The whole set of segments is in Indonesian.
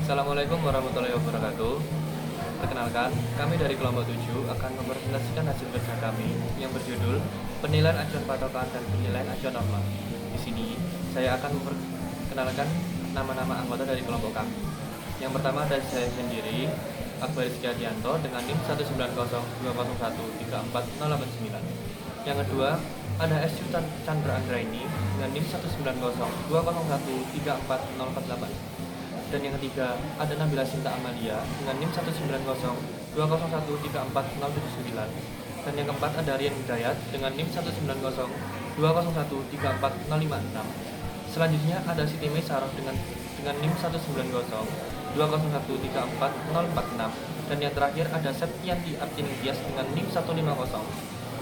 Assalamualaikum warahmatullahi wabarakatuh. Perkenalkan, kami dari kelompok 7 akan mempresentasikan hasil kerja kami yang berjudul Penilaian Acuan Patokan dan Penilaian Acuan Norma. Di sini, saya akan memperkenalkan nama-nama anggota dari kelompok kami. Yang pertama ada saya sendiri, Akbar Rizky Adianto dengan NIM 19020134089. Yang kedua, ada S. Chandra Anggraini dengan NIM 19020134048. Dan yang ketiga, ada Nabila Sinta Amalia dengan NIM 19020134079. Dan yang keempat, ada Rian Hidayat dengan NIM 19020134056. Selanjutnya ada Siti Mesaroh dengan NIM 19020134046. Dan yang terakhir ada Septianti Abdinityas dengan NIM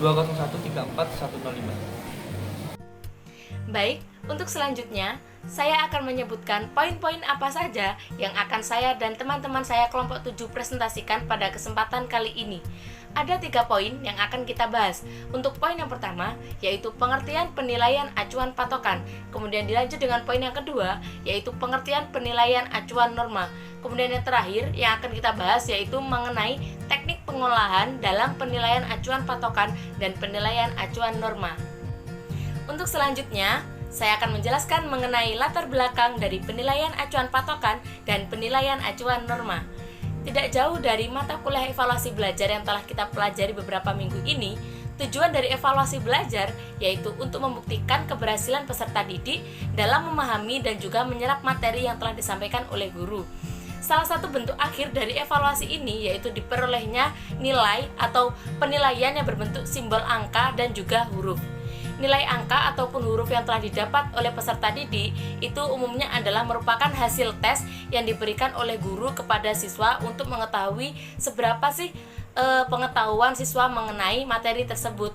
15020134105. Baik, untuk selanjutnya, saya akan menyebutkan poin-poin apa saja yang akan saya dan teman-teman saya kelompok 7 presentasikan pada kesempatan kali ini. Ada 3 poin yang akan kita bahas. Untuk poin yang pertama, yaitu pengertian penilaian acuan patokan. Kemudian dilanjut dengan poin yang kedua, yaitu pengertian penilaian acuan norma. Kemudian yang terakhir yang akan kita bahas yaitu mengenai teknik pengolahan dalam penilaian acuan patokan dan penilaian acuan norma. Untuk selanjutnya, saya akan menjelaskan mengenai latar belakang dari penilaian acuan patokan dan penilaian acuan norma. Tidak jauh dari mata kuliah evaluasi belajar yang telah kita pelajari beberapa minggu ini, tujuan dari evaluasi belajar yaitu untuk membuktikan keberhasilan peserta didik dalam memahami dan juga menyerap materi yang telah disampaikan oleh guru. Salah satu bentuk akhir dari evaluasi ini yaitu diperolehnya nilai atau penilaian yang berbentuk simbol angka dan juga huruf. Nilai angka ataupun huruf yang telah didapat oleh peserta didik itu umumnya adalah merupakan hasil tes yang diberikan oleh guru kepada siswa untuk mengetahui seberapa sih pengetahuan siswa mengenai materi tersebut.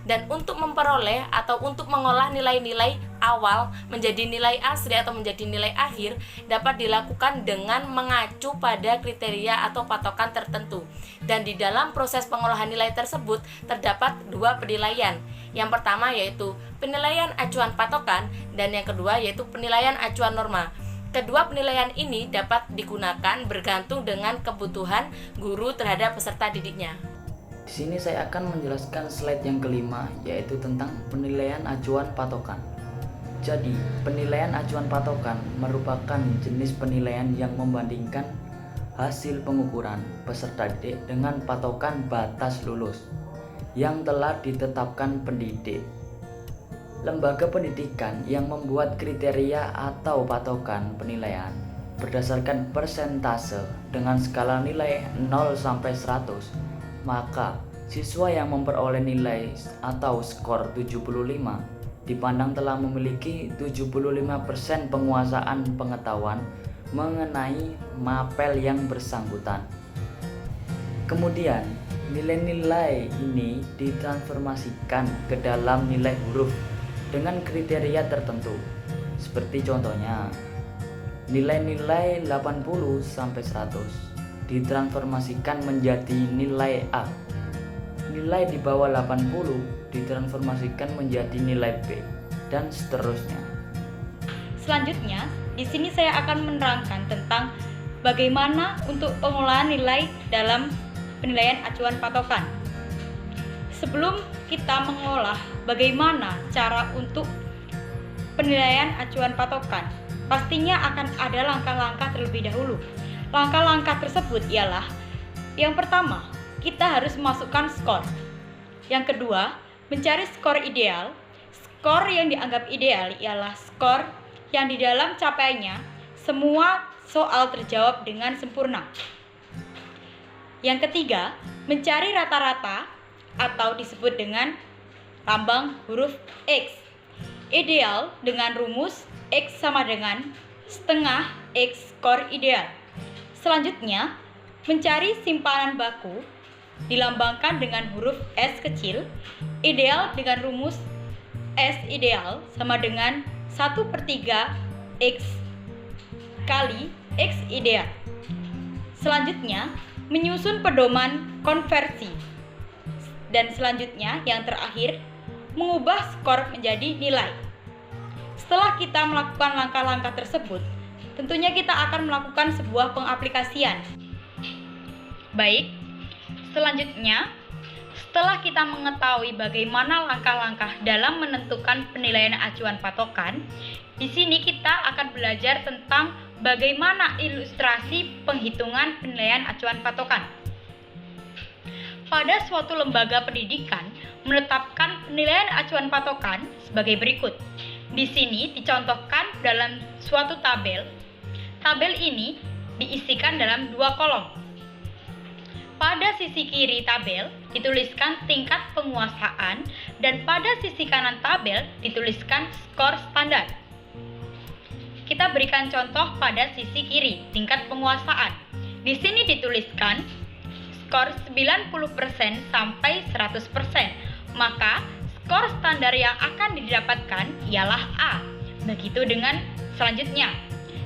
Dan untuk memperoleh atau untuk mengolah nilai-nilai awal menjadi nilai asli atau menjadi nilai akhir dapat dilakukan dengan mengacu pada kriteria atau patokan tertentu. Dan di dalam proses pengolahan nilai tersebut terdapat 2 penilaian. Yang pertama yaitu penilaian acuan patokan dan yang kedua yaitu penilaian acuan norma. Kedua penilaian ini dapat digunakan bergantung dengan kebutuhan guru terhadap peserta didiknya. Di sini saya akan menjelaskan slide yang kelima, yaitu tentang penilaian acuan patokan. Jadi, penilaian acuan patokan merupakan jenis penilaian yang membandingkan hasil pengukuran peserta didik dengan patokan batas lulus yang telah ditetapkan pendidik. Lembaga pendidikan yang membuat kriteria atau patokan penilaian berdasarkan persentase dengan skala nilai 0 sampai 100. Maka siswa yang memperoleh nilai atau skor 75 dipandang telah memiliki 75% penguasaan pengetahuan mengenai mapel yang bersangkutan. Kemudian, nilai-nilai ini ditransformasikan ke dalam nilai huruf dengan kriteria tertentu. Seperti contohnya, nilai-nilai 80 sampai 100 ditransformasikan menjadi nilai A. Nilai di bawah 80 ditransformasikan menjadi nilai B dan seterusnya. Selanjutnya, di sini saya akan menerangkan tentang bagaimana untuk pengolahan nilai dalam penilaian acuan patokan. Sebelum kita mengolah bagaimana cara untuk penilaian acuan patokan, pastinya akan ada langkah-langkah terlebih dahulu. Langkah-langkah tersebut ialah yang pertama, kita harus memasukkan skor. Yang kedua, mencari skor ideal. Skor yang dianggap ideal ialah skor yang di dalam capaiannya semua soal terjawab dengan sempurna. Yang ketiga, mencari rata-rata atau disebut dengan lambang huruf X. Ideal dengan rumus X sama dengan setengah X skor ideal. Selanjutnya, mencari simpanan baku dilambangkan dengan huruf S kecil. Ideal dengan rumus S ideal sama dengan 1/3 X kali X ideal. Selanjutnya, menyusun pedoman konversi. Dan selanjutnya, yang terakhir, mengubah skor menjadi nilai. Setelah kita melakukan langkah-langkah tersebut, tentunya kita akan melakukan sebuah pengaplikasian. Baik, selanjutnya, setelah kita mengetahui bagaimana langkah-langkah dalam menentukan penilaian acuan patokan, di sini kita akan belajar tentang bagaimana ilustrasi penghitungan penilaian acuan patokan. Pada suatu lembaga pendidikan menetapkan penilaian acuan patokan sebagai berikut. Di sini dicontohkan dalam suatu tabel. Tabel ini diisikan dalam 2 kolom. Pada sisi kiri tabel dituliskan tingkat penguasaan dan pada sisi kanan tabel dituliskan skor standar. Kita berikan contoh pada sisi kiri, tingkat penguasaan. Di sini dituliskan skor 90% sampai 100%. Maka skor standar yang akan didapatkan ialah A. Begitu dengan selanjutnya.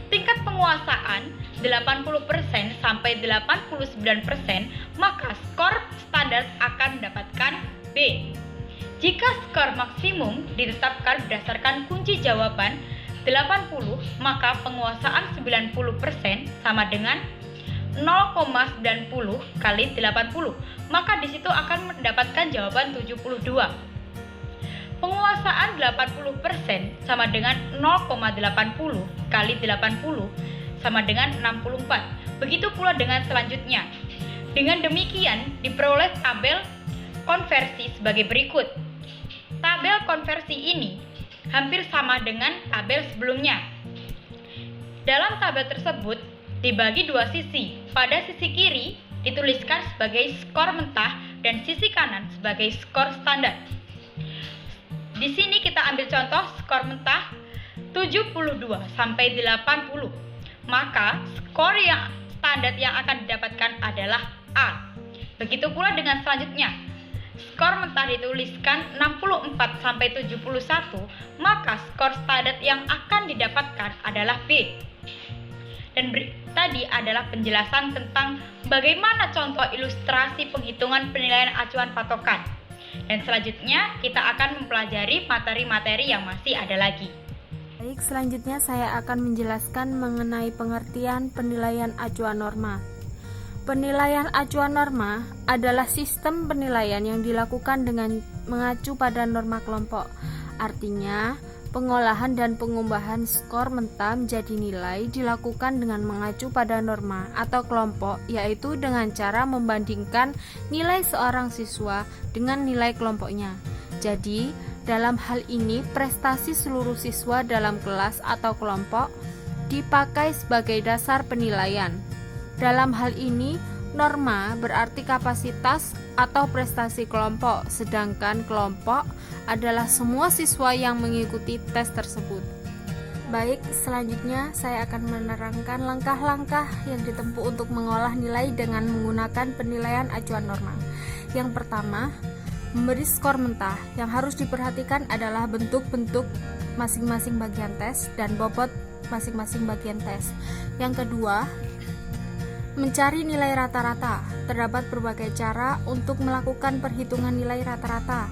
Tingkat penguasaan 80% sampai 89%, maka skor standar akan mendapatkan B. Jika skor maksimum ditetapkan berdasarkan kunci jawaban 80, maka penguasaan 90% sama dengan 0,90 kali 80, maka di situ akan mendapatkan jawaban 72. Penguasaan 80% sama dengan 0,80 kali 80 sama dengan 64. Begitu pula dengan selanjutnya. Dengan demikian diperoleh tabel konversi sebagai berikut. Tabel konversi ini hampir sama dengan tabel sebelumnya. Dalam tabel tersebut dibagi 2 sisi. Pada sisi kiri dituliskan sebagai skor mentah dan sisi kanan sebagai skor standar. Di sini kita ambil contoh skor mentah 72 sampai 80. Maka skor yang standar yang akan didapatkan adalah A. Begitu pula dengan selanjutnya. Skor mentah dituliskan 64 sampai 71, maka skor standar yang akan didapatkan adalah B. Dan tadi adalah penjelasan tentang bagaimana contoh ilustrasi penghitungan penilaian acuan patokan. Dan selanjutnya kita akan mempelajari materi-materi yang masih ada lagi. Baik, selanjutnya saya akan menjelaskan mengenai pengertian penilaian acuan norma. Penilaian acuan norma adalah sistem penilaian yang dilakukan dengan mengacu pada norma kelompok. Artinya, pengolahan dan pengumbahan skor mentah menjadi nilai dilakukan dengan mengacu pada norma atau kelompok, yaitu dengan cara membandingkan nilai seorang siswa dengan nilai kelompoknya. Jadi, dalam hal ini prestasi seluruh siswa dalam kelas atau kelompok dipakai sebagai dasar penilaian. Dalam hal ini, norma berarti kapasitas atau prestasi kelompok, sedangkan kelompok adalah semua siswa yang mengikuti tes tersebut. Baik, selanjutnya saya akan menerangkan langkah-langkah yang ditempuh untuk mengolah nilai dengan menggunakan penilaian acuan norma. Yang pertama, memberi skor mentah. Yang harus diperhatikan adalah bentuk-bentuk masing-masing bagian tes dan bobot masing-masing bagian tes. Yang kedua, mencari nilai rata-rata. Terdapat berbagai cara untuk melakukan perhitungan nilai rata-rata,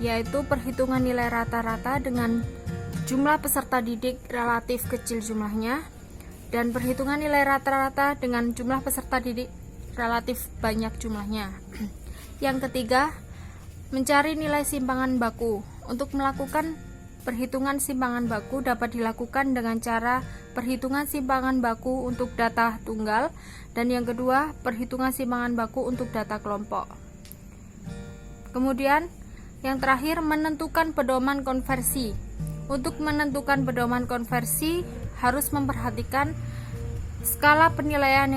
yaitu perhitungan nilai rata-rata dengan jumlah peserta didik relatif kecil jumlahnya, dan perhitungan nilai rata-rata dengan jumlah peserta didik relatif banyak jumlahnya. Yang ketiga, mencari nilai simpangan baku. Untuk melakukan perhitungan simpangan baku dapat dilakukan dengan cara perhitungan simpangan baku untuk data tunggal, dan yang kedua, perhitungan simpangan baku untuk data kelompok. Kemudian, yang terakhir, menentukan pedoman konversi. Untuk menentukan pedoman konversi harus memperhatikan skala penilaian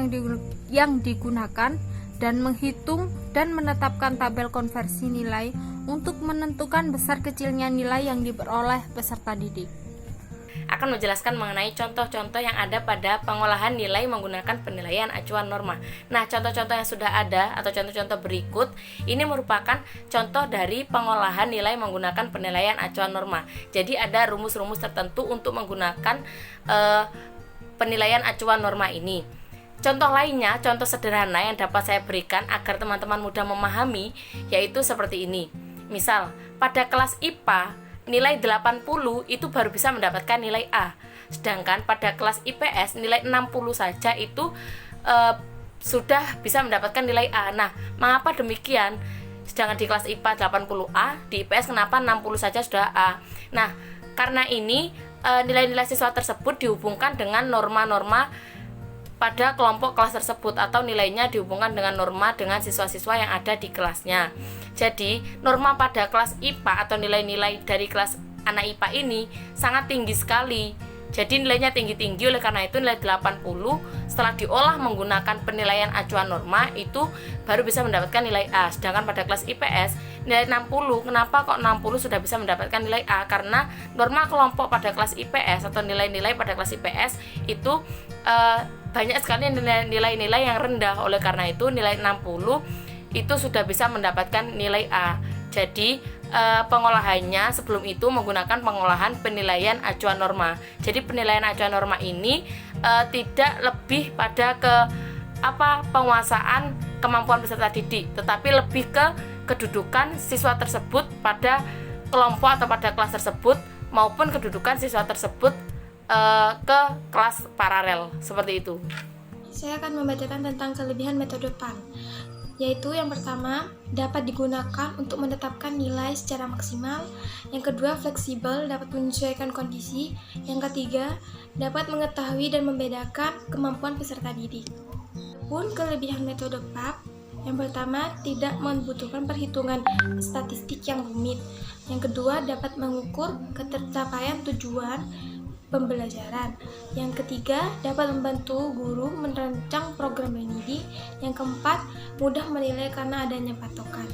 yang digunakan dan menghitung dan menetapkan tabel konversi nilai untuk menentukan besar kecilnya nilai yang diperoleh peserta didik. Akan menjelaskan mengenai contoh-contoh yang ada pada pengolahan nilai menggunakan penilaian acuan norma. Nah, contoh-contoh yang sudah ada atau contoh-contoh berikut ini merupakan contoh dari pengolahan nilai menggunakan penilaian acuan norma. Jadi ada rumus-rumus tertentu untuk menggunakan penilaian acuan norma ini. Contoh lainnya, contoh sederhana yang dapat saya berikan agar teman-teman mudah memahami, yaitu seperti ini. Misal, pada kelas IPA, nilai 80 itu baru bisa mendapatkan nilai A. Sedangkan pada kelas IPS nilai 60 saja itu sudah bisa mendapatkan nilai A. Nah, mengapa demikian? Sedangkan di kelas IPA 80A, di IPS kenapa 60 saja sudah A? Nah, karena ini nilai-nilai siswa tersebut dihubungkan dengan norma-norma pada kelompok kelas tersebut, atau nilainya dihubungkan dengan norma dengan siswa-siswa yang ada di kelasnya. Jadi, norma pada kelas IPA atau nilai-nilai dari kelas anak IPA ini sangat tinggi sekali. Jadi nilainya tinggi-tinggi, oleh karena itu nilai 80 setelah diolah menggunakan penilaian acuan norma itu baru bisa mendapatkan nilai A. Sedangkan pada kelas IPS nilai 60, kenapa kok 60 sudah bisa mendapatkan nilai A? Karena norma kelompok pada kelas IPS atau nilai-nilai pada kelas IPS itu banyak sekali nilai-nilai yang rendah. Oleh karena itu nilai 60 itu sudah bisa mendapatkan nilai A. Jadi pengolahannya sebelum itu menggunakan pengolahan penilaian acuan norma. Jadi penilaian acuan norma ini tidak lebih pada ke penguasaan kemampuan peserta didik, tetapi lebih ke kedudukan siswa tersebut pada kelompok atau pada kelas tersebut, maupun kedudukan siswa tersebut ke kelas paralel, seperti itu. Saya akan membacakan tentang kelebihan metode PAN, yaitu yang pertama, dapat digunakan untuk menetapkan nilai secara maksimal. Yang kedua, fleksibel, dapat menyesuaikan kondisi. Yang ketiga, dapat mengetahui dan membedakan kemampuan peserta didik. Pun kelebihan metode PAP, yang pertama, tidak membutuhkan perhitungan statistik yang rumit. Yang kedua, dapat mengukur ketercapaian tujuan pembelajaran. Yang ketiga, dapat membantu guru merancang program pendidik. Yang keempat, mudah menilai karena adanya patokan.